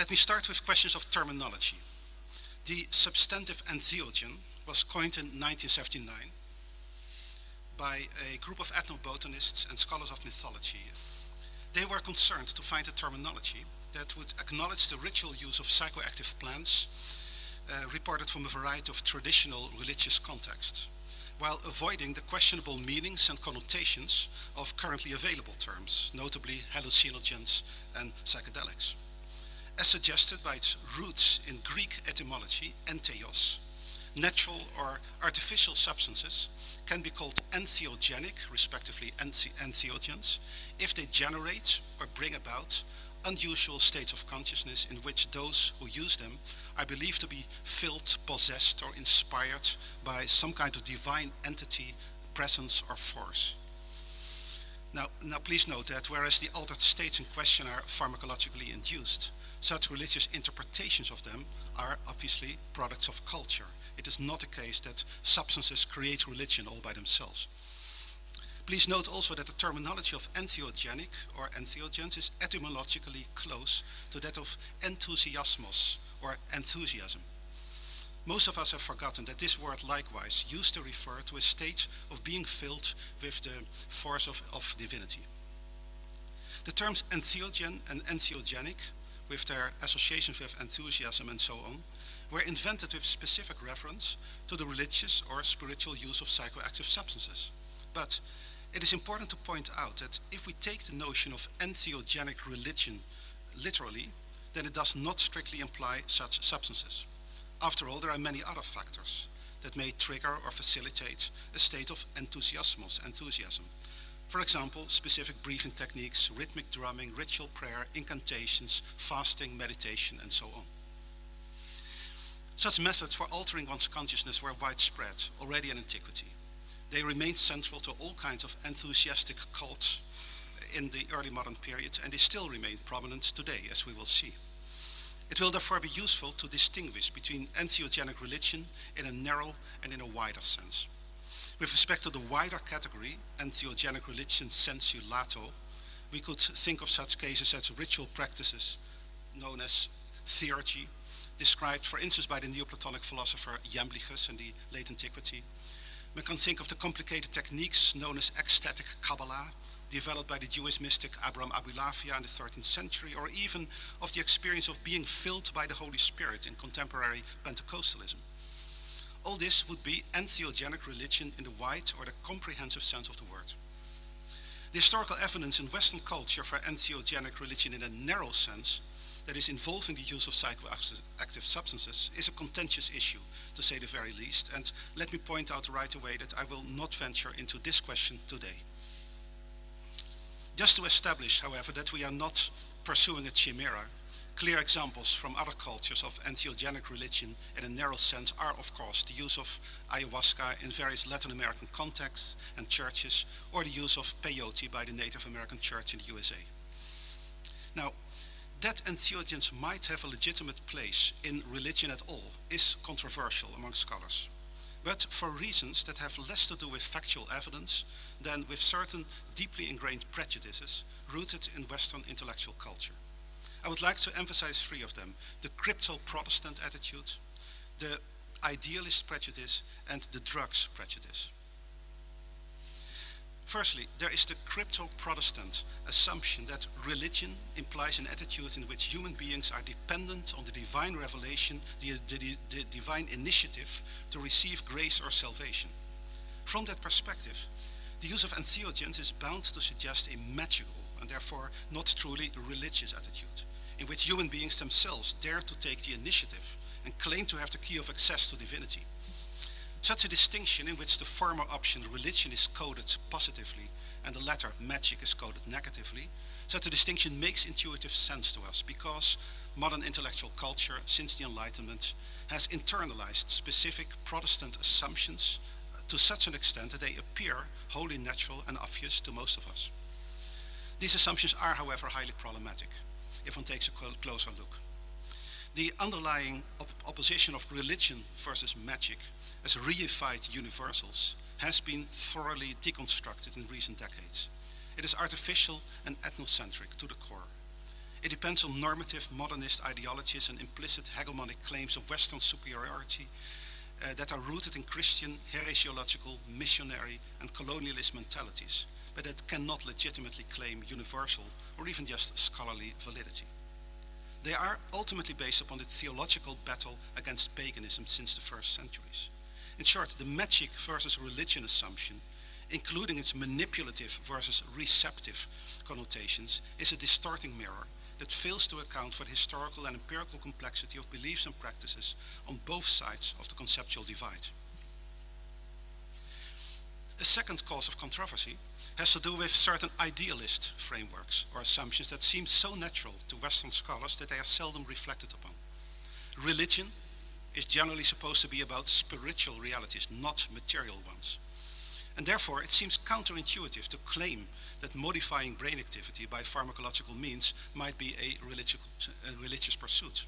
Let me start with questions of terminology. The substantive entheogen was coined in 1979 by a group of ethnobotanists and scholars of mythology. They were concerned to find a terminology that would acknowledge the ritual use of psychoactive plants reported from a variety of traditional religious contexts, while avoiding the questionable meanings and connotations of currently available terms, notably hallucinogens and psychedelics. As suggested by its roots in Greek etymology, entheos, natural or artificial substances can be called entheogenic, respectively entheogens, if they generate or bring about unusual states of consciousness in which those who use them are believed to be filled, possessed, or inspired by some kind of divine entity, presence, or force. Now please note that whereas the altered states in question are pharmacologically induced, such religious interpretations of them are obviously products of culture. It is not the case that substances create religion all by themselves. Please note also that the terminology of entheogenic or entheogens is etymologically close to that of enthusiasmos or enthusiasm. Most of us have forgotten that this word likewise used to refer to a state of being filled with the force of divinity. The terms entheogen and entheogenic, with their associations with enthusiasm and so on, were invented with specific reference to the religious or spiritual use of psychoactive substances. But it is important to point out that if we take the notion of entheogenic religion literally, then it does not strictly imply such substances. After all, there are many other factors that may trigger or facilitate a state of enthusiasm. For example, specific breathing techniques, rhythmic drumming, ritual prayer, incantations, fasting, meditation, and so on. Such methods for altering one's consciousness were widespread already in antiquity. They remained central to all kinds of enthusiastic cults in the early modern period, and they still remain prominent today, as we will see. It will therefore be useful to distinguish between entheogenic religion in a narrow and in a wider sense. With respect to the wider category, entheogenic religion sensu lato, we could think of such cases as ritual practices known as theurgy, described, for instance, by the Neoplatonic philosopher Iamblichus in the late antiquity. We can think of the complicated techniques known as ecstatic Kabbalah, developed by the Jewish mystic Abraham Abulafia in the 13th century, or even of the experience of being filled by the Holy Spirit in contemporary Pentecostalism. All this would be entheogenic religion in the wide or the comprehensive sense of the word. The historical evidence in Western culture for entheogenic religion in a narrow sense, that is involving the use of psychoactive substances, is a contentious issue, to say the very least, and let me point out right away that I will not venture into this question today. Just to establish, however, that we are not pursuing a chimera, clear examples from other cultures of entheogenic religion in a narrow sense are, of course, the use of ayahuasca in various Latin American contexts and churches, or the use of peyote by the Native American church in the USA. Now, that entheogens might have a legitimate place in religion at all is controversial among scholars, but for reasons that have less to do with factual evidence than with certain deeply ingrained prejudices rooted in Western intellectual culture. I would like to emphasize three of them: the crypto-Protestant attitude, the idealist prejudice, and the drugs prejudice. Firstly, there is the crypto-Protestant assumption that religion implies an attitude in which human beings are dependent on the divine revelation, the divine initiative to receive grace or salvation. From that perspective, the use of entheogens is bound to suggest a magical and therefore not truly religious attitude, in which human beings themselves dare to take the initiative and claim to have the key of access to divinity. Such a distinction, in which the former option, religion, is coded positively and the latter, magic, is coded negatively, such a distinction makes intuitive sense to us because modern intellectual culture since the Enlightenment has internalized specific Protestant assumptions to such an extent that they appear wholly natural and obvious to most of us. These assumptions are, however, highly problematic if one takes a closer look. The underlying opposition of religion versus magic as reified universals has been thoroughly deconstructed in recent decades. It is artificial and ethnocentric to the core. It depends on normative modernist ideologies and implicit hegemonic claims of Western superiority that are rooted in Christian, heresiological, missionary, and colonialist mentalities, but that cannot legitimately claim universal or even just scholarly validity. They are ultimately based upon the theological battle against paganism since the first centuries. In short, the magic versus religion assumption, including its manipulative versus receptive connotations, is a distorting mirror that fails to account for the historical and empirical complexity of beliefs and practices on both sides of the conceptual divide. A second cause of controversy has to do with certain idealist frameworks or assumptions that seem so natural to Western scholars that they are seldom reflected upon. Religion is generally supposed to be about spiritual realities, not material ones. And therefore, it seems counterintuitive to claim that modifying brain activity by pharmacological means might be a religious pursuit.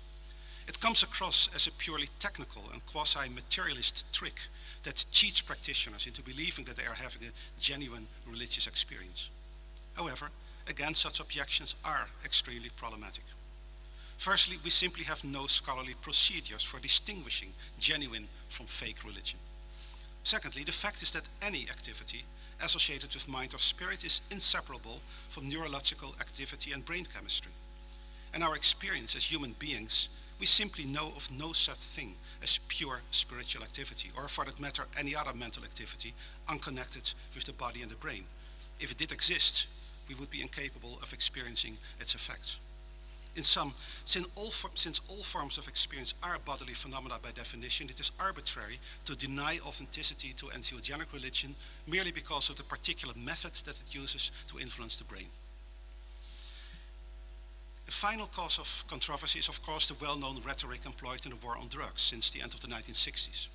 It comes across as a purely technical and quasi-materialist trick that cheats practitioners into believing that they are having a genuine religious experience. However, again, such objections are extremely problematic. Firstly, we simply have no scholarly procedures for distinguishing genuine from fake religion. Secondly, the fact is that any activity associated with mind or spirit is inseparable from neurological activity and brain chemistry. In our experience as human beings, we simply know of no such thing as pure spiritual activity, or for that matter, any other mental activity unconnected with the body and the brain. If it did exist, we would be incapable of experiencing its effects. In sum, since all forms of experience are bodily phenomena by definition, it is arbitrary to deny authenticity to entheogenic religion merely because of the particular method that it uses to influence the brain. The final cause of controversy is, of course, the well-known rhetoric employed in the war on drugs since the end of the 1960s.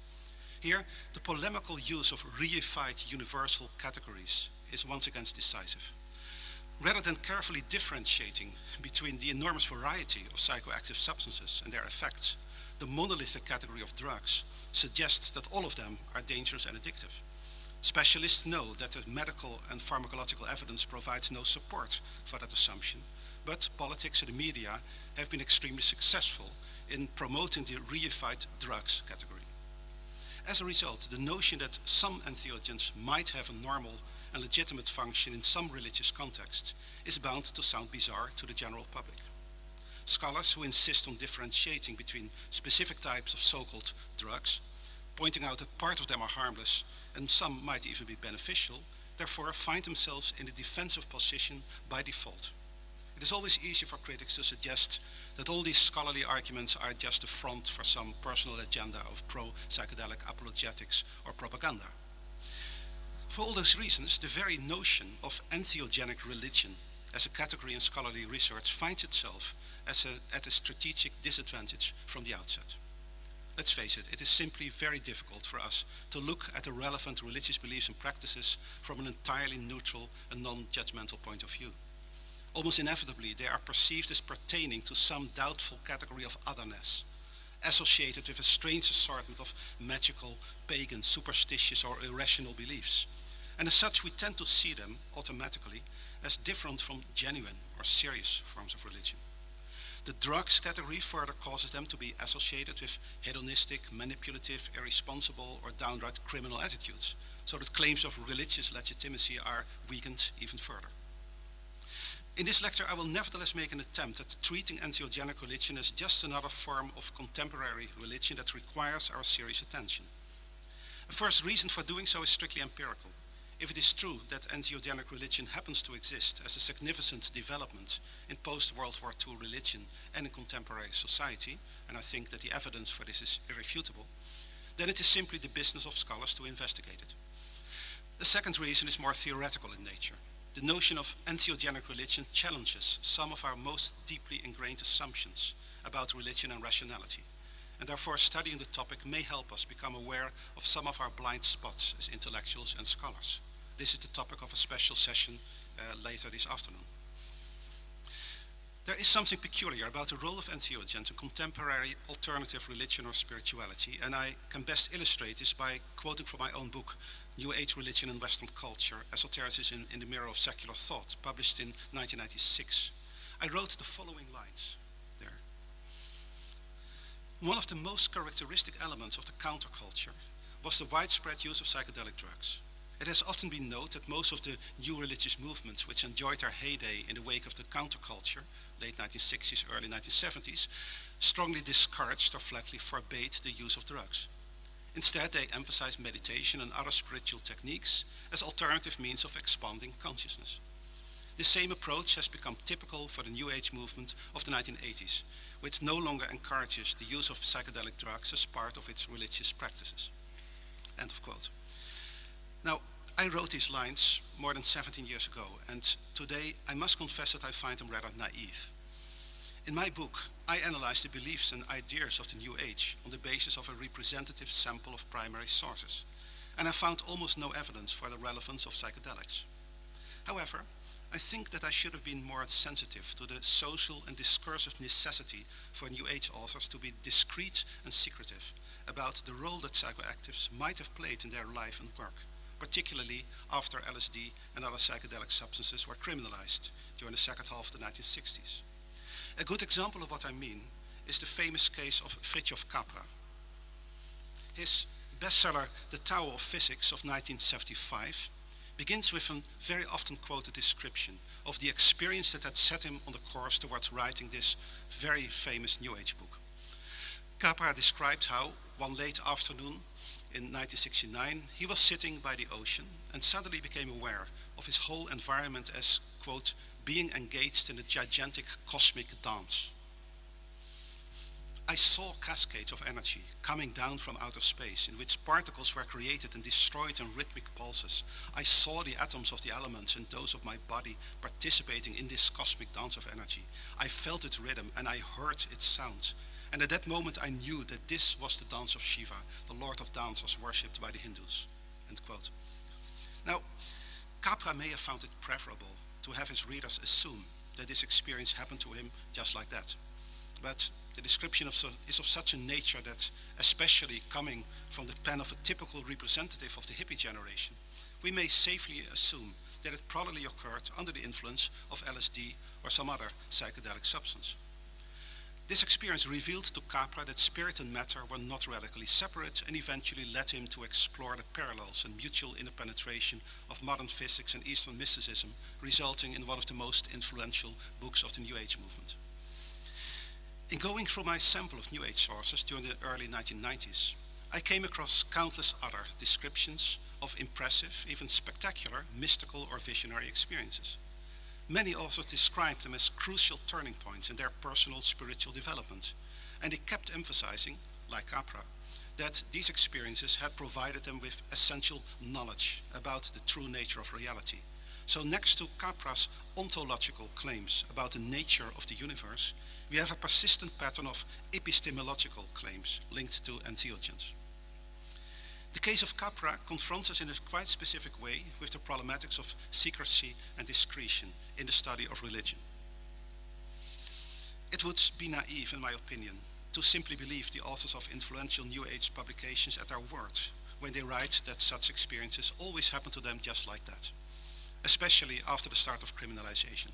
Here, the polemical use of reified universal categories is once again decisive. Rather than carefully differentiating between the enormous variety of psychoactive substances and their effects, the monolithic category of drugs suggests that all of them are dangerous and addictive. Specialists know that the medical and pharmacological evidence provides no support for that assumption, but politics and the media have been extremely successful in promoting the reified drugs category. As a result, the notion that some entheogens might have a normal and legitimate function in some religious context is bound to sound bizarre to the general public. Scholars who insist on differentiating between specific types of so-called drugs, pointing out that part of them are harmless and some might even be beneficial, therefore find themselves in a defensive position by default. It is always easy for critics to suggest that all these scholarly arguments are just a front for some personal agenda of pro-psychedelic apologetics or propaganda. For all those reasons, the very notion of entheogenic religion as a category in scholarly research finds itself at a strategic disadvantage from the outset. Let's face it, it is simply very difficult for us to look at the relevant religious beliefs and practices from an entirely neutral and non-judgmental point of view. Almost inevitably, they are perceived as pertaining to some doubtful category of otherness, associated with a strange assortment of magical, pagan, superstitious, or irrational beliefs. And as such, we tend to see them automatically as different from genuine or serious forms of religion. The drugs category further causes them to be associated with hedonistic, manipulative, irresponsible, or downright criminal attitudes, so that claims of religious legitimacy are weakened even further. In this lecture, I will nevertheless make an attempt at treating entheogenic religion as just another form of contemporary religion that requires our serious attention. A first reason for doing so is strictly empirical. If it is true that entheogenic religion happens to exist as a significant development in post-World War II religion and in contemporary society, and I think that the evidence for this is irrefutable, then it is simply the business of scholars to investigate it. The second reason is more theoretical in nature. The notion of entheogenic religion challenges some of our most deeply ingrained assumptions about religion and rationality, and therefore studying the topic may help us become aware of some of our blind spots as intellectuals and scholars. This is the topic of a special session later this afternoon. There is something peculiar about the role of entheogens in contemporary alternative religion or spirituality, and I can best illustrate this by quoting from my own book, New Age Religion and Western Culture, Esotericism in the Mirror of Secular Thought, published in 1996. I wrote the following lines there. One of the most characteristic elements of the counterculture was the widespread use of psychedelic drugs. It has often been noted that most of the new religious movements which enjoyed their heyday in the wake of the counterculture, late 1960s, early 1970s, strongly discouraged or flatly forbade the use of drugs. Instead, they emphasized meditation and other spiritual techniques as alternative means of expanding consciousness. The same approach has become typical for the New Age movement of the 1980s, which no longer encourages the use of psychedelic drugs as part of its religious practices. End of quote. Now, I wrote these lines more than 17 years ago, and today I must confess that I find them rather naive. In my book, I analyze the beliefs and ideas of the New Age on the basis of a representative sample of primary sources, and I found almost no evidence for the relevance of psychedelics. However, I think that I should have been more sensitive to the social and discursive necessity for New Age authors to be discreet and secretive about the role that psychoactives might have played in their life and work, particularly after LSD and other psychedelic substances were criminalized during the second half of the 1960s. A good example of what I mean is the famous case of Fritjof Capra. His bestseller, The Tower of Physics of 1975, begins with a very often quoted description of the experience that had set him on the course towards writing this very famous New Age book. Capra described how, one late afternoon in 1969, he was sitting by the ocean and suddenly became aware of his whole environment as, quote, being engaged in a gigantic cosmic dance. I saw cascades of energy coming down from outer space in which particles were created and destroyed in rhythmic pulses. I saw the atoms of the elements and those of my body participating in this cosmic dance of energy. I felt its rhythm and I heard its sounds. And at that moment I knew that this was the dance of Shiva, the lord of dancers worshipped by the Hindus. End quote. Now, Capra may have found it preferable to have his readers assume that this experience happened to him just like that. But the description is of such a nature that, especially coming from the pen of a typical representative of the hippie generation, we may safely assume that it probably occurred under the influence of LSD or some other psychedelic substance. This experience revealed to Capra that spirit and matter were not radically separate and eventually led him to explore the parallels and mutual interpenetration of modern physics and Eastern mysticism, resulting in one of the most influential books of the New Age movement. In going through my sample of New Age sources during the early 1990s, I came across countless other descriptions of impressive, even spectacular, mystical or visionary experiences. Many authors described them as crucial turning points in their personal spiritual development, and they kept emphasizing, like Capra, that these experiences had provided them with essential knowledge about the true nature of reality. So next to Capra's ontological claims about the nature of the universe, we have a persistent pattern of epistemological claims linked to entheogens. The case of Capra confronts us in a quite specific way with the problematics of secrecy and discretion in the study of religion. It would be naive, in my opinion, to simply believe the authors of influential New Age publications at their word when they write that such experiences always happen to them just like that, especially after the start of criminalization.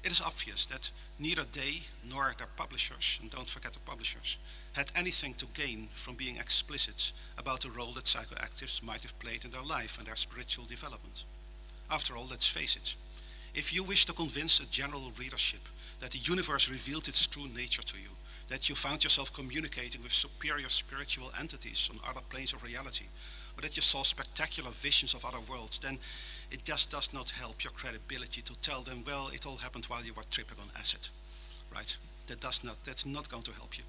It is obvious that neither they nor their publishers, and don't forget the publishers, had anything to gain from being explicit about the role that psychoactives might have played in their life and their spiritual development. After all, let's face it, if you wish to convince a general readership that the universe revealed its true nature to you, that you found yourself communicating with superior spiritual entities on other planes of reality, or that you saw spectacular visions of other worlds, then it just does not help your credibility to tell them, well, it all happened while you were tripping on acid, right? That's not going to help you.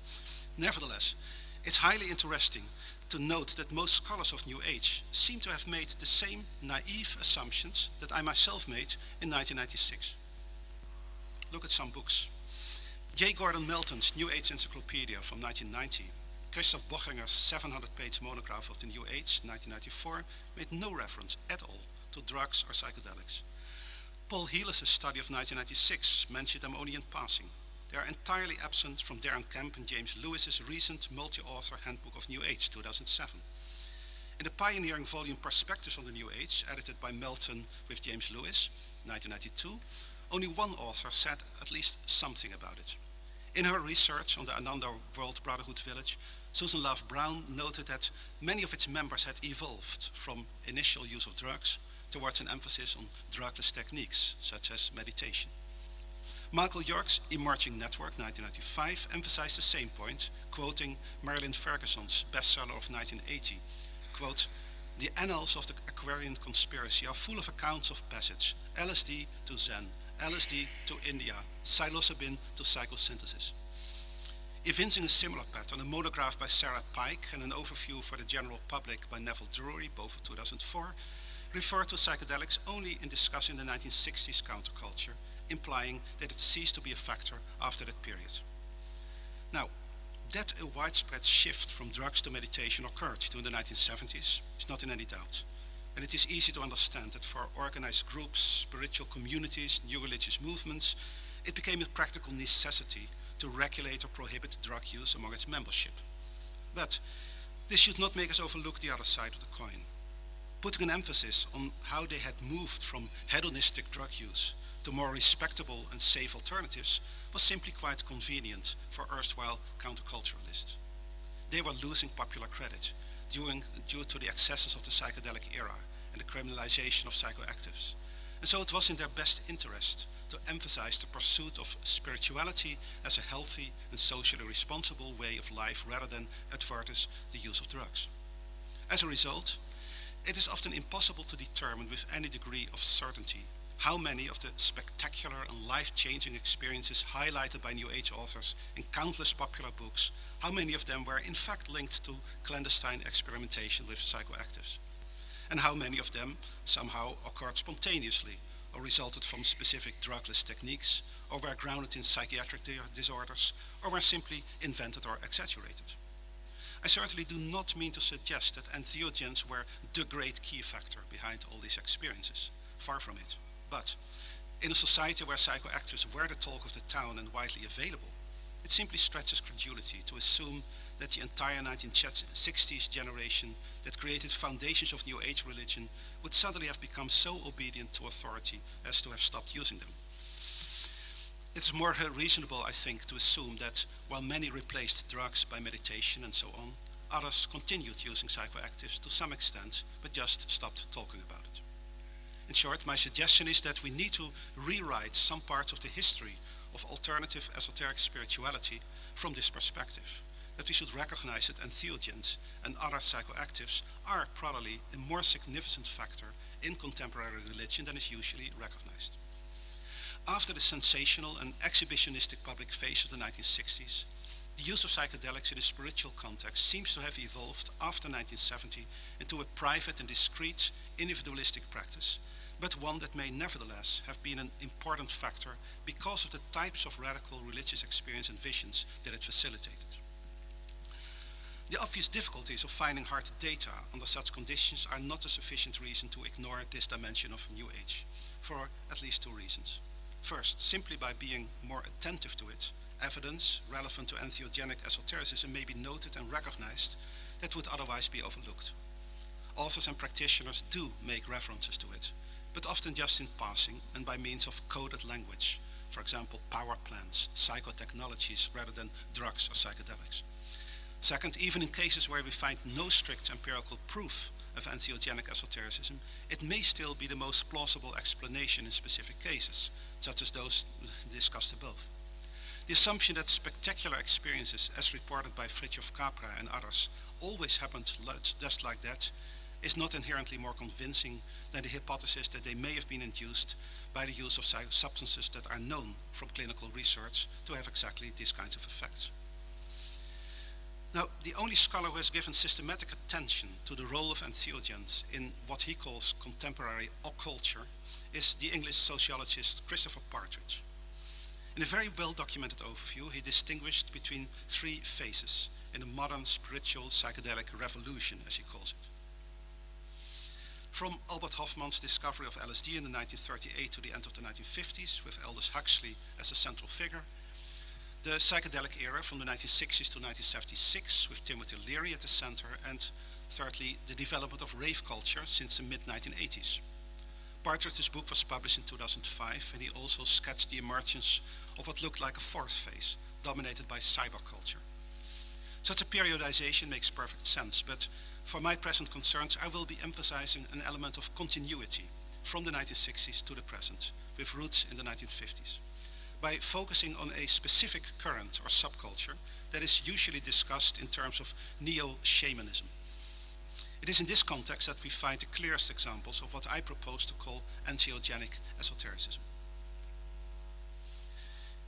Nevertheless, it's highly interesting to note that most scholars of New Age seem to have made the same naive assumptions that I myself made in 1996. Look at some books. J. Gordon Melton's New Age Encyclopedia from 1990, Christoph Bochinger's 700-page monograph of the New Age, 1994, made no reference at all to drugs or psychedelics. Paul Heelis' study of 1996 mentioned them only in passing. They are entirely absent from Darren Kemp and James Lewis's recent multi-author Handbook of New Age, 2007. In the pioneering volume Perspectives on the New Age, edited by Melton with James Lewis, 1992, only one author said at least something about it. In her research on the Ananda World Brotherhood Village, Susan Love Brown noted that many of its members had evolved from initial use of drugs towards an emphasis on drugless techniques, such as meditation. Michael York's Emerging Network, 1995, emphasized the same point, quoting Marilyn Ferguson's bestseller of 1980, quote, "The annals of the Aquarian conspiracy are full of accounts of passage, LSD to Zen, LSD to India, psilocybin to psychosynthesis." Evincing a similar pattern, a monograph by Sarah Pike and an overview for the general public by Neville Drury, both of 2004, refer to psychedelics only in discussing the 1960s counterculture, implying that it ceased to be a factor after that period. Now, that a widespread shift from drugs to meditation occurred during the 1970s is not in any doubt. And it is easy to understand that for organized groups, spiritual communities, new religious movements, it became a practical necessity to regulate or prohibit drug use among its membership. But this should not make us overlook the other side of the coin. Putting an emphasis on how they had moved from hedonistic drug use to more respectable and safe alternatives was simply quite convenient for erstwhile counterculturalists. They were losing popular credit due to the excesses of the psychedelic era and the criminalization of psychoactives. And so it was in their best interest to emphasize the pursuit of spirituality as a healthy and socially responsible way of life rather than advertise the use of drugs. As a result, it is often impossible to determine with any degree of certainty how many of the spectacular and life-changing experiences highlighted by New Age authors in countless popular books, how many of them were in fact linked to clandestine experimentation with psychoactives, and how many of them somehow occurred spontaneously or resulted from specific drugless techniques, or were grounded in psychiatric disorders, or were simply invented or exaggerated. I certainly do not mean to suggest that entheogens were the great key factor behind all these experiences. Far from it. But in a society where psychoactives were the talk of the town and widely available, it simply stretches credulity to assume that the entire 1960s generation that created foundations of New Age religion would suddenly have become so obedient to authority as to have stopped using them. It's more reasonable, I think, to assume that while many replaced drugs by meditation and so on, others continued using psychoactives to some extent, but just stopped talking about it. In short, my suggestion is that we need to rewrite some parts of the history of alternative esoteric spirituality from this perspective, that we should recognize that entheogens and other psychoactives are probably a more significant factor in contemporary religion than is usually recognized. After the sensational and exhibitionistic public phase of the 1960s, the use of psychedelics in a spiritual context seems to have evolved after 1970 into a private and discreet individualistic practice, but one that may nevertheless have been an important factor because of the types of radical religious experience and visions that it facilitated. The obvious difficulties of finding hard data under such conditions are not a sufficient reason to ignore this dimension of New Age, for at least two reasons. First, simply by being more attentive to it, evidence relevant to entheogenic esotericism may be noted and recognized that would otherwise be overlooked. Authors and practitioners do make references to it, but often just in passing and by means of coded language, for example, power plants, psychotechnologies rather than drugs or psychedelics. Second, even in cases where we find no strict empirical proof of entheogenic esotericism, it may still be the most plausible explanation in specific cases, such as those discussed above. The assumption that spectacular experiences, as reported by Fritjof Capra and others, always happened just like that, is not inherently more convincing than the hypothesis that they may have been induced by the use of substances that are known from clinical research to have exactly these kinds of effects. Now, the only scholar who has given systematic attention to the role of entheogens in what he calls contemporary occulture is the English sociologist Christopher Partridge. In a very well-documented overview, he distinguished between three phases in a modern spiritual psychedelic revolution, as he calls it. From Albert Hofmann's discovery of LSD in the 1938 to the end of the 1950s, with Aldous Huxley as a central figure, the psychedelic era from the 1960s to 1976 with Timothy Leary at the center, and thirdly, the development of rave culture since the mid-1980s. Partridge's book was published in 2005, and he also sketched the emergence of what looked like a fourth phase, dominated by cyberculture. Such a periodization makes perfect sense, but for my present concerns, I will be emphasizing an element of continuity from the 1960s to the present, with roots in the 1950s, by focusing on a specific current or subculture that is usually discussed in terms of neo-shamanism. It is in this context that we find the clearest examples of what I propose to call entheogenic esotericism.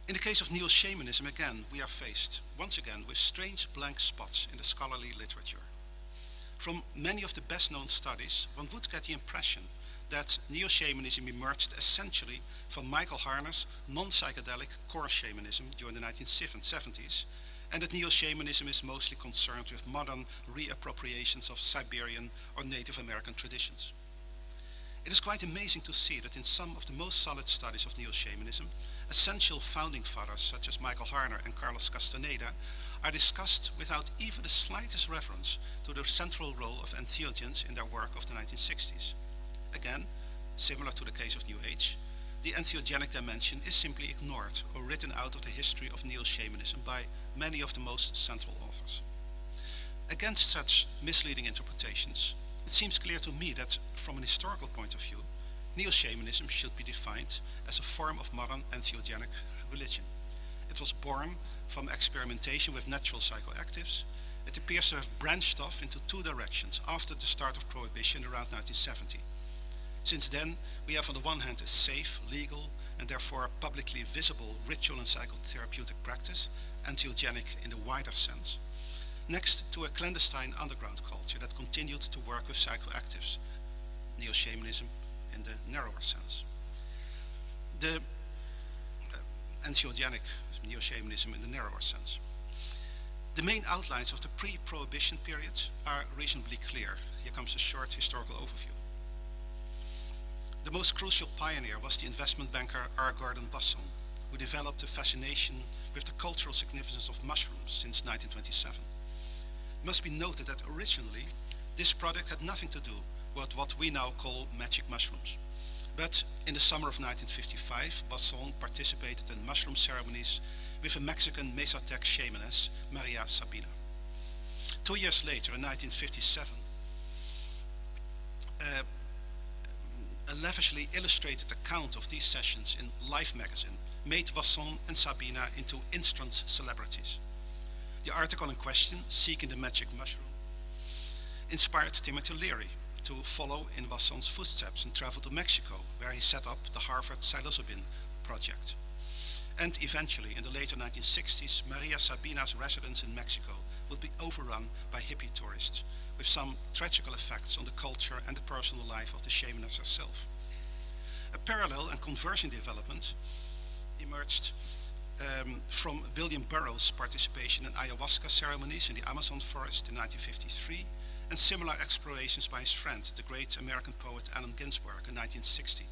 In the case of neo-shamanism, again, we are faced, once again, with strange blank spots in the scholarly literature. From many of the best-known studies, one would get the impression that neo-shamanism emerged essentially from Michael Harner's non-psychedelic core shamanism during the 1970s, and that neo-shamanism is mostly concerned with modern reappropriations of Siberian or Native American traditions. It is quite amazing to see that in some of the most solid studies of neo-shamanism, essential founding fathers such as Michael Harner and Carlos Castaneda are discussed without even the slightest reference to the central role of entheogens in their work of the 1960s. Again, similar to the case of New Age, the entheogenic dimension is simply ignored or written out of the history of neo-shamanism by many of the most central authors. Against such misleading interpretations, it seems clear to me that from an historical point of view, neo-shamanism should be defined as a form of modern entheogenic religion. It was born from experimentation with natural psychoactives. It appears to have branched off into two directions after the start of Prohibition around 1970. Since then, we have on the one hand a safe, legal, and therefore publicly visible ritual and psychotherapeutic practice, entheogenic in the wider sense, next to a clandestine underground culture that continued to work with psychoactives, neo-shamanism in the narrower sense. The entheogenic neo-shamanism in the narrower sense. The main outlines of the pre-prohibition periods are reasonably clear. Here comes a short historical overview. The most crucial pioneer was the investment banker R. Gordon Wasson, who developed a fascination with the cultural significance of mushrooms since 1927. It must be noted that originally, this product had nothing to do with what we now call magic mushrooms. But in the summer of 1955, Wasson participated in mushroom ceremonies with a Mexican Mazatec shamaness, Maria Sabina. 2 years later, in 1957, a lavishly illustrated account of these sessions in Life magazine made Wasson and Sabina into instant celebrities. The article in question, Seeking the Magic Mushroom, inspired Timothy Leary to follow in Wasson's footsteps and travel to Mexico, where he set up the Harvard psilocybin project. And eventually, in the later 1960s, Maria Sabina's residence in Mexico would be overrun by hippie tourists, with some tragical effects on the culture and the personal life of the shamaness herself. A parallel and conversion development emerged from William Burroughs' participation in ayahuasca ceremonies in the Amazon forest in 1953, and similar explorations by his friend, the great American poet Allen Ginsberg, in 1960,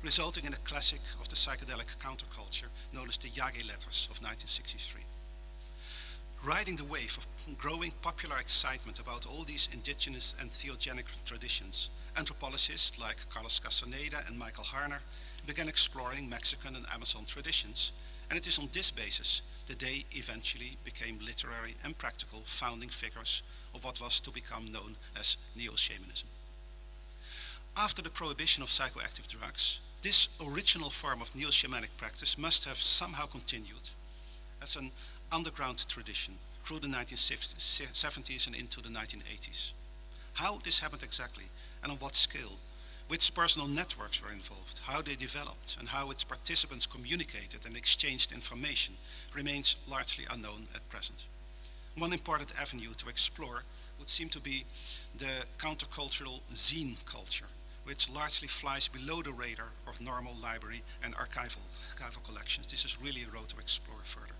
resulting in a classic of the psychedelic counterculture known as the Yagi Letters of 1963. Riding the wave of growing popular excitement about all these indigenous and entheogenic traditions, anthropologists like Carlos Castaneda and Michael Harner began exploring Mexican and Amazon traditions, and it is on this basis that they eventually became literary and practical founding figures of what was to become known as neo-shamanism. After the prohibition of psychoactive drugs, this original form of neo-shamanic practice must have somehow continued as an underground tradition through the 1970s and into the 1980s. How this happened exactly, and on what scale, which personal networks were involved, how they developed, and how its participants communicated and exchanged information remains largely unknown at present. One important avenue to explore would seem to be the countercultural zine culture, which largely flies below the radar of normal library and archival collections. This is really a road to explore further.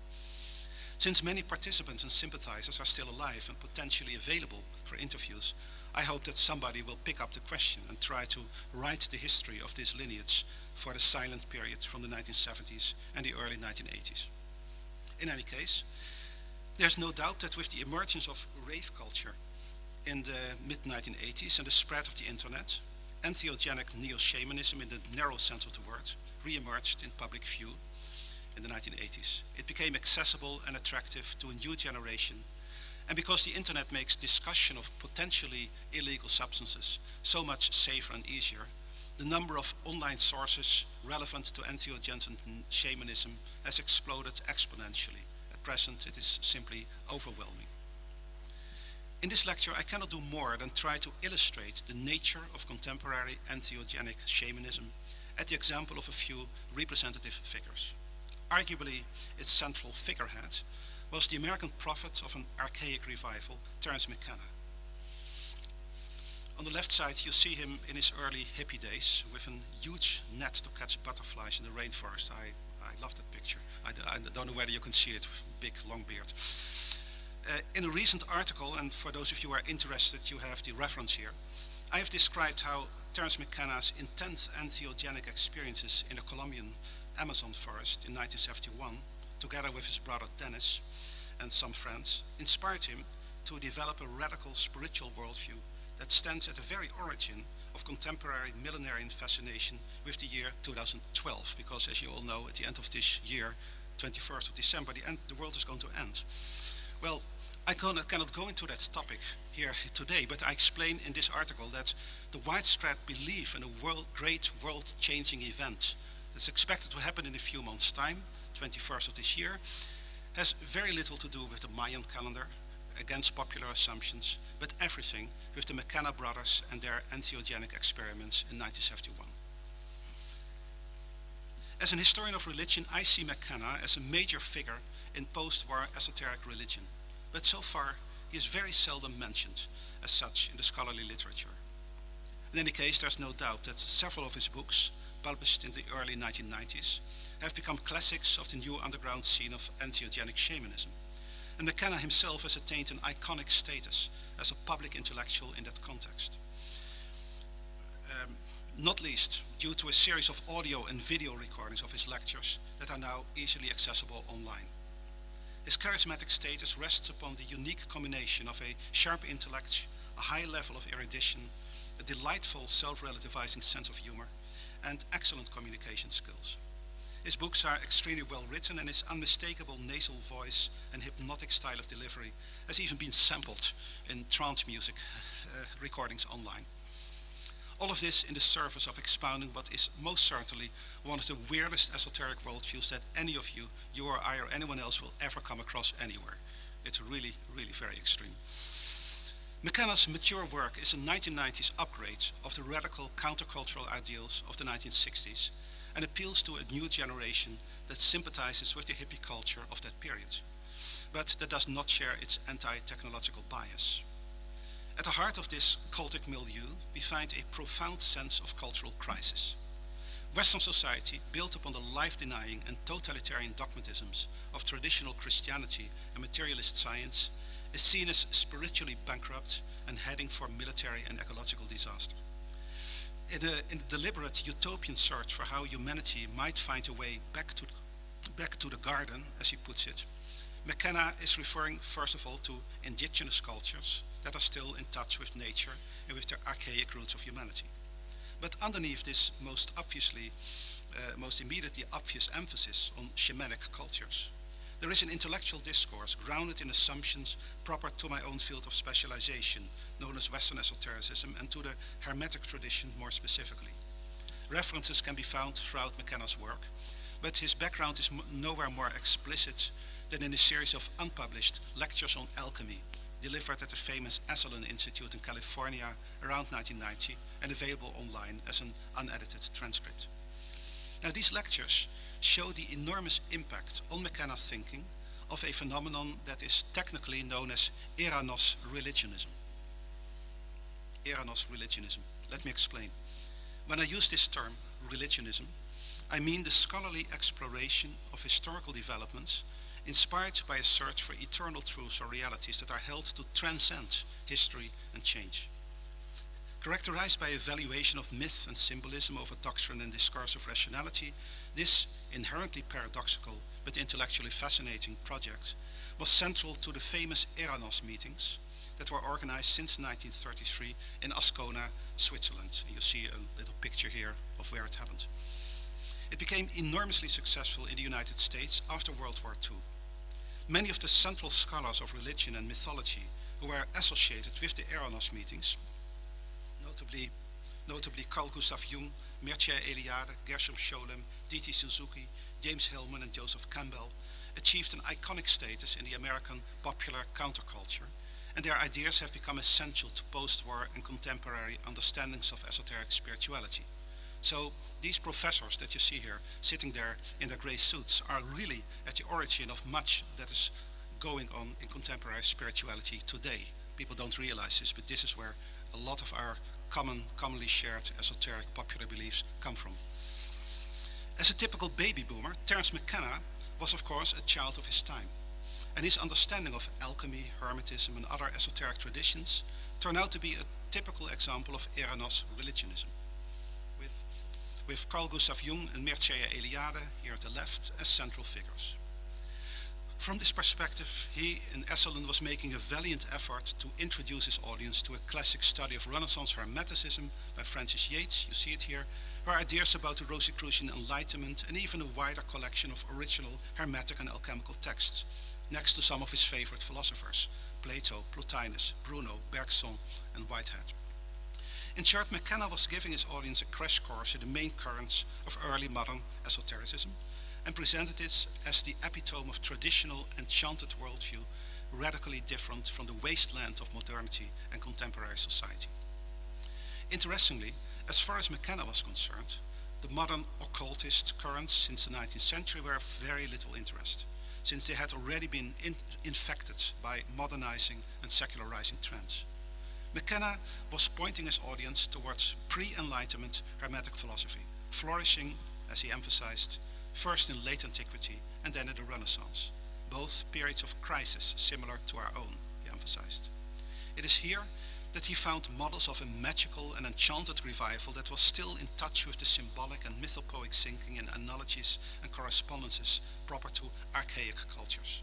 Since many participants and sympathizers are still alive and potentially available for interviews, I hope that somebody will pick up the question and try to write the history of this lineage for the silent periods from the 1970s and the early 1980s. In any case, there's no doubt that with the emergence of rave culture in the mid-1980s and the spread of the internet, Entheogenic Neo Shamanism, in the narrow sense of the word, re-emerged in public view in the 1980s. It became accessible and attractive to a new generation. And because the internet makes discussion of potentially illegal substances so much safer and easier, the number of online sources relevant to entheogens and shamanism has exploded exponentially. At present, it is simply overwhelming. In this lecture, I cannot do more than try to illustrate the nature of contemporary entheogenic shamanism at the example of a few representative figures. Arguably, its central figurehead was the American prophet of an archaic revival, Terence McKenna. On the left side, you see him in his early hippie days with a huge net to catch butterflies in the rainforest. I love that picture. I don't know whether you can see it, big, long beard. In a recent article, and for those of you who are interested, you have the reference here, I have described how Terence McKenna's intense entheogenic experiences in the Colombian Amazon forest in 1971, together with his brother Dennis and some friends, inspired him to develop a radical spiritual worldview that stands at the very origin of contemporary millenarian fascination with the year 2012, because as you all know, at the end of this year, 21st of December, the world is going to end. Well, I cannot go into that topic here today, but I explain in this article that the widespread belief in a great world-changing event that's expected to happen in a few months' time, 21st of this year, has very little to do with the Mayan calendar, against popular assumptions, but everything with the McKenna brothers and their entheogenic experiments in 1971. As an historian of religion, I see McKenna as a major figure in post-war esoteric religion, but so far he is very seldom mentioned as such in the scholarly literature. In any case, there's no doubt that several of his books, published in the early 1990s, have become classics of the new underground scene of entheogenic shamanism. And McKenna himself has attained an iconic status as a public intellectual in that context. Not least due to a series of audio and video recordings of his lectures that are now easily accessible online. His charismatic status rests upon the unique combination of a sharp intellect, a high level of erudition, a delightful self-relativizing sense of humor, and excellent communication skills. His books are extremely well written, and his unmistakable nasal voice and hypnotic style of delivery has even been sampled in trance music recordings online. All of this in the service of expounding what is most certainly one of the weirdest esoteric worldviews that any of you or I or anyone else will ever come across anywhere. It's really, really very extreme. McKenna's mature work is a 1990s upgrade of the radical countercultural ideals of the 1960s and appeals to a new generation that sympathizes with the hippie culture of that period, but that does not share its anti-technological bias. At the heart of this cultic milieu, we find a profound sense of cultural crisis. Western society, built upon the life-denying and totalitarian dogmatisms of traditional Christianity and materialist science, is seen as spiritually bankrupt and heading for military and ecological disaster. In a deliberate utopian search for how humanity might find a way back to the garden, as he puts it, McKenna is referring first of all to indigenous cultures that are still in touch with nature and with their archaic roots of humanity. But underneath this most immediately obvious emphasis on shamanic cultures, there is an intellectual discourse grounded in assumptions proper to my own field of specialization, known as Western esotericism, and to the Hermetic tradition more specifically. References can be found throughout McKenna's work, but his background is nowhere more explicit than in a series of unpublished lectures on alchemy, delivered at the famous Esalen Institute in California around 1990 and available online as an unedited transcript. Now, these lectures show the enormous impact on McKenna's thinking of a phenomenon that is technically known as Eranos religionism. Eranos religionism. Let me explain. When I use this term, religionism, I mean the scholarly exploration of historical developments inspired by a search for eternal truths or realities that are held to transcend history and change. Characterized by a valuation of myth and symbolism over doctrine and discursive rationality, this inherently paradoxical but intellectually fascinating project was central to the famous Eranos meetings that were organized since 1933 in Ascona, Switzerland. And you see a little picture here of where it happened. It became enormously successful in the United States after World War II. Many of the central scholars of religion and mythology who were associated with the Eranos meetings, notably Carl Gustav Jung, Mircea Eliade, Gershom Scholem, D.T. Suzuki, James Hillman and Joseph Campbell, achieved an iconic status in the American popular counterculture, and their ideas have become essential to post-war and contemporary understandings of esoteric spirituality. So these professors that you see here sitting there in their grey suits are really at the origin of much that is going on in contemporary spirituality today. People don't realize this, but this is where a lot of our commonly shared esoteric popular beliefs come from. As a typical baby boomer, Terence McKenna was of course a child of his time, and his understanding of alchemy, hermetism and other esoteric traditions turned out to be a typical example of Eranos religionism, with Carl Gustav Jung and Mircea Eliade here at the left as central figures. From this perspective, he in Esselen was making a valiant effort to introduce his audience to a classic study of Renaissance Hermeticism by Francis Yates, you see it here, her ideas about the Rosicrucian Enlightenment, and even a wider collection of original Hermetic and alchemical texts, next to some of his favorite philosophers, Plato, Plotinus, Bruno, Bergson, and Whitehead. In short, McKenna was giving his audience a crash course in the main currents of early modern esotericism, and presented it as the epitome of traditional enchanted worldview, radically different from the wasteland of modernity and contemporary society. Interestingly, as far as McKenna was concerned, the modern occultist currents since the 19th century were of very little interest, since they had already been infected by modernizing and secularizing trends. McKenna was pointing his audience towards pre-Enlightenment Hermetic philosophy, flourishing, as he emphasized, first in late antiquity and then in the Renaissance, both periods of crisis similar to our own, he emphasized. It is here that he found models of a magical and enchanted revival that was still in touch with the symbolic and mythopoeic thinking in analogies and correspondences proper to archaic cultures.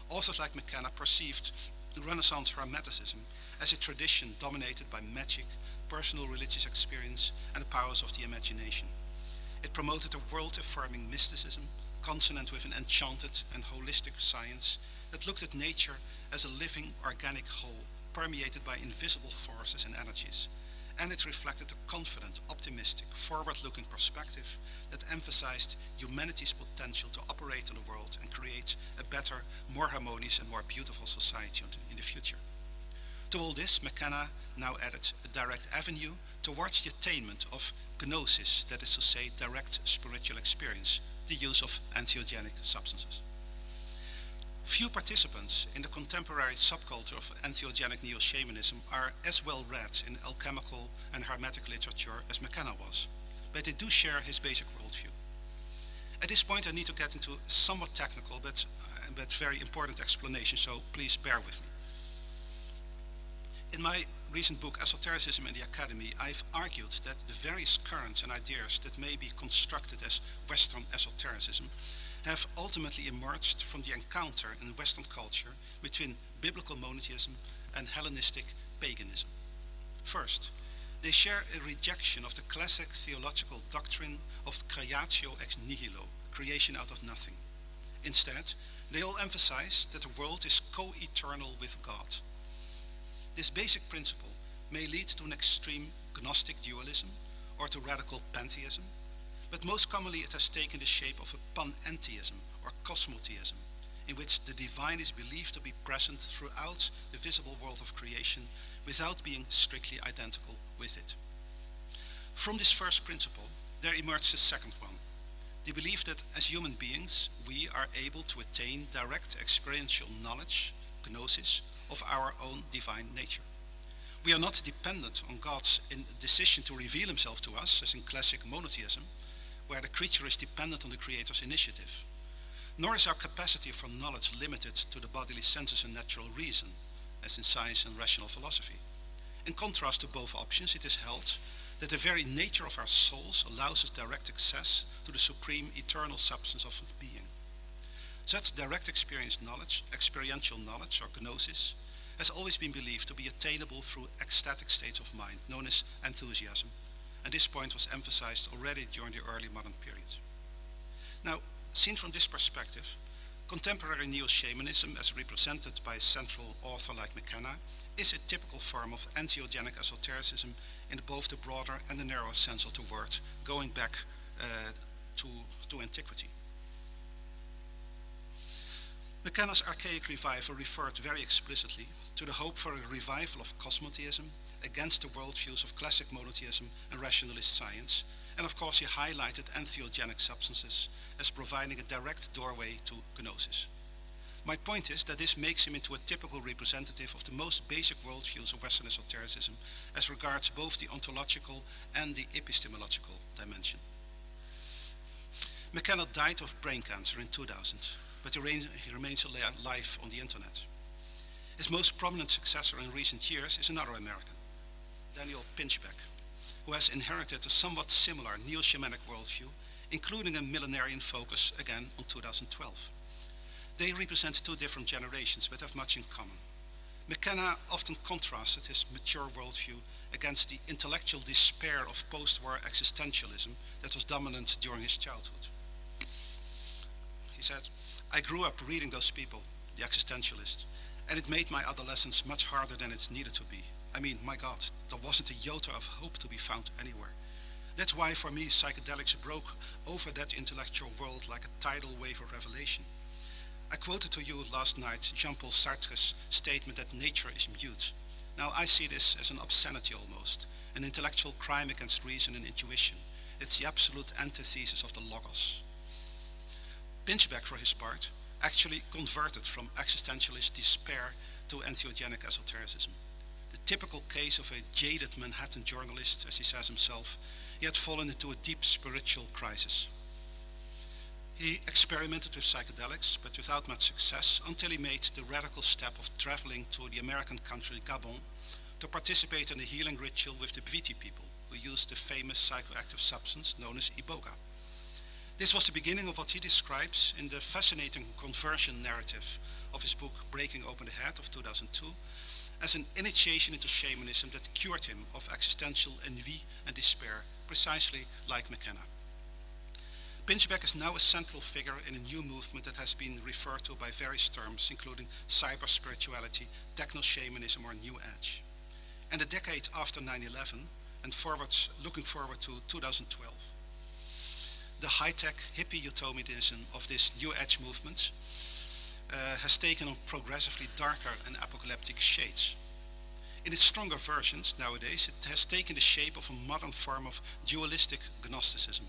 Authors like McKenna perceived the Renaissance Hermeticism as a tradition dominated by magic, personal religious experience, and the powers of the imagination. It promoted a world-affirming mysticism, consonant with an enchanted and holistic science that looked at nature as a living, organic whole, permeated by invisible forces and energies. And it reflected a confident, optimistic, forward-looking perspective that emphasized humanity's potential to operate in the world and create a better, more harmonious and more beautiful society in the future. To all this, McKenna now added a direct avenue towards the attainment of gnosis, that is to say, direct spiritual experience, the use of entheogenic substances. Few participants in the contemporary subculture of entheogenic Neo Shamanism are as well read in alchemical and hermetic literature as McKenna was, but they do share his basic worldview. At this point I need to get into a somewhat technical but very important explanation, so please bear with me. In my recent book, Esotericism in the Academy, I've argued that the various currents and ideas that may be constructed as Western esotericism have ultimately emerged from the encounter in Western culture between biblical monotheism and Hellenistic paganism. First, they share a rejection of the classic theological doctrine of creatio ex nihilo, creation out of nothing. Instead, they all emphasize that the world is co-eternal with God. This basic principle may lead to an extreme Gnostic dualism or to radical pantheism, but most commonly it has taken the shape of a panentheism or cosmotheism, in which the divine is believed to be present throughout the visible world of creation without being strictly identical with it. From this first principle, there emerged a second one, the belief that as human beings, we are able to attain direct experiential knowledge, gnosis, of our own divine nature. We are not dependent on God's decision to reveal himself to us, as in classic monotheism, where the creature is dependent on the creator's initiative. Nor is our capacity for knowledge limited to the bodily senses and natural reason, as in science and rational philosophy. In contrast to both options, it is held that the very nature of our souls allows us direct access to the supreme eternal substance of being. Such direct experiential knowledge or gnosis has always been believed to be attainable through ecstatic states of mind, known as enthusiasm, and this point was emphasized already during the early modern period. Now, seen from this perspective, contemporary neo-shamanism, as represented by a central author like McKenna, is a typical form of entheogenic esotericism in both the broader and the narrower sense of the word, going back to antiquity. McKenna's archaic revival referred very explicitly to the hope for a revival of cosmotheism against the worldviews of classic monotheism and rationalist science, and of course he highlighted entheogenic substances as providing a direct doorway to gnosis. My point is that this makes him into a typical representative of the most basic worldviews of Western esotericism as regards both the ontological and the epistemological dimension. McKenna died of brain cancer in 2000, but he remains alive on the internet. His most prominent successor in recent years is another American, Daniel Pinchbeck, who has inherited a somewhat similar neo-shamanic worldview, including a millenarian focus, again, on 2012. They represent two different generations, but have much in common. McKenna often contrasted his mature worldview against the intellectual despair of post-war existentialism that was dominant during his childhood. He said, "I grew up reading those people, the existentialists, and it made my adolescence much harder than it needed to be. I mean, my God, there wasn't a iota of hope to be found anywhere. That's why for me psychedelics broke over that intellectual world like a tidal wave of revelation. I quoted to you last night Jean-Paul Sartre's statement that nature is mute. Now I see this as an obscenity almost, an intellectual crime against reason and intuition. It's the absolute antithesis of the logos." Pinchbeck, for his part, actually converted from existentialist despair to entheogenic esotericism. The typical case of a jaded Manhattan journalist, as he says himself, he had fallen into a deep spiritual crisis. He experimented with psychedelics, but without much success, until he made the radical step of traveling to the American country Gabon to participate in a healing ritual with the Bwiti people, who used the famous psychoactive substance known as iboga. This was the beginning of what he describes in the fascinating conversion narrative of his book Breaking Open the Head of 2002 as an initiation into shamanism that cured him of existential ennui and despair, precisely like McKenna. Pinchbeck is now a central figure in a new movement that has been referred to by various terms, including cyber-spirituality, techno-shamanism, or New Age. And a decade after 9/11, and looking forward to 2012, the high-tech hippie utopianism of this New Age movement has taken on progressively darker and apocalyptic shades. In its stronger versions nowadays, it has taken the shape of a modern form of dualistic Gnosticism.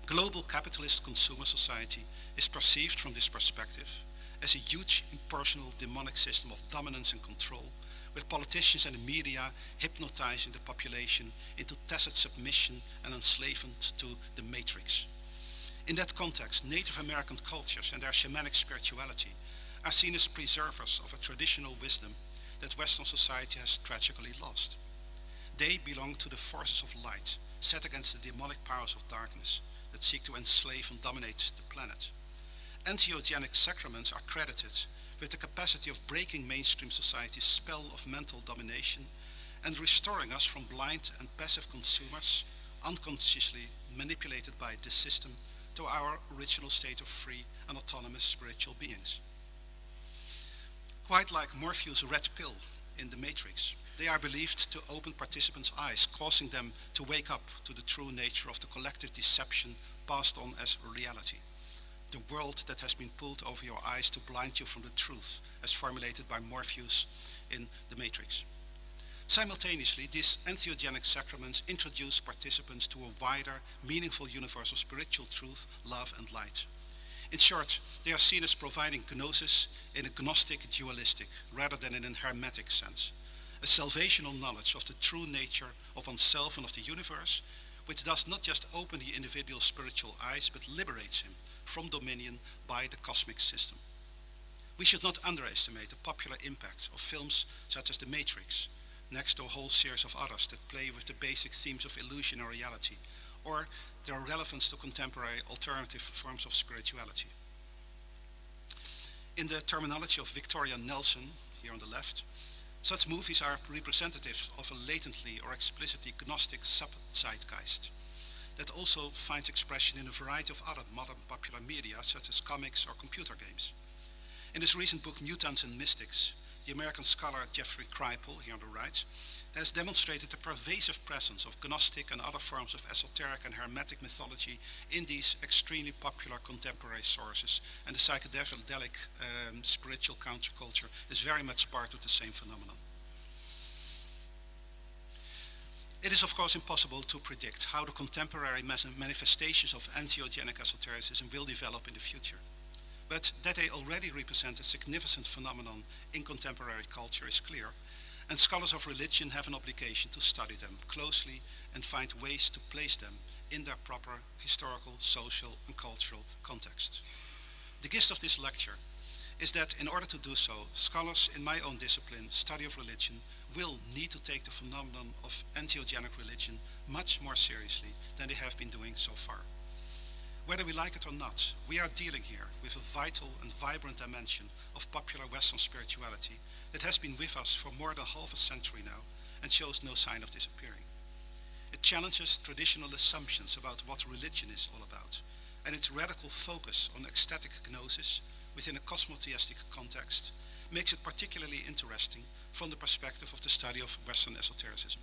Global capitalist consumer society is perceived from this perspective as a huge impersonal demonic system of dominance and control, with politicians and the media hypnotizing the population into tacit submission and enslavement to the matrix. In that context, Native American cultures and their shamanic spirituality are seen as preservers of a traditional wisdom that Western society has tragically lost. They belong to the forces of light, set against the demonic powers of darkness that seek to enslave and dominate the planet. Entheogenic sacraments are credited with the capacity of breaking mainstream society's spell of mental domination and restoring us from blind and passive consumers, unconsciously manipulated by this system, to our original state of free and autonomous spiritual beings. Quite like Morpheus' red pill in the Matrix, they are believed to open participants' eyes, causing them to wake up to the true nature of the collective deception passed on as reality. The world that has been pulled over your eyes to blind you from the truth, as formulated by Morpheus in the Matrix. Simultaneously, these entheogenic sacraments introduce participants to a wider, meaningful universe of spiritual truth, love, and light. In short, they are seen as providing gnosis in a gnostic dualistic, rather than in a hermetic sense. A salvational knowledge of the true nature of oneself and of the universe, which does not just open the individual's spiritual eyes, but liberates him from dominion by the cosmic system. We should not underestimate the popular impact of films such as The Matrix, next to a whole series of others that play with the basic themes of illusion or reality, or their relevance to contemporary alternative forms of spirituality. In the terminology of Victoria Nelson, here on the left, Such movies are representatives of a latently or explicitly gnostic sub-zeitgeist that also finds expression in a variety of other modern popular media, such as comics or computer games. In his recent book, Mutants and Mystics, the American scholar Jeffrey Kripal, here on the right, has demonstrated the pervasive presence of Gnostic and other forms of esoteric and hermetic mythology in these extremely popular contemporary sources, and the psychedelic spiritual counterculture is very much part of the same phenomenon. It is of course impossible to predict how the contemporary manifestations of entheogenic esotericism will develop in the future. But that they already represent a significant phenomenon in contemporary culture is clear, and scholars of religion have an obligation to study them closely and find ways to place them in their proper historical, social, and cultural context. The gist of this lecture is that in order to do so, scholars in my own discipline, study of religion, will need to take the phenomenon of entheogenic religion much more seriously than they have been doing so far. Whether we like it or not, we are dealing here with a vital and vibrant dimension of popular Western spirituality that has been with us for more than half a century now and shows no sign of disappearing. It challenges traditional assumptions about what religion is all about, and its radical focus on ecstatic gnosis within a cosmotheistic context makes it particularly interesting from the perspective of the study of Western esotericism.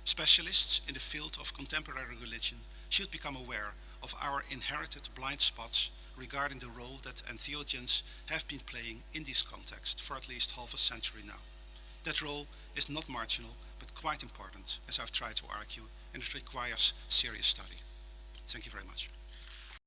Specialists in the field of contemporary religion should become aware of our inherited blind spots regarding the role that entheogens have been playing in this context for at least half a century now. That role is not marginal, but quite important, as I've tried to argue, and it requires serious study. Thank you very much.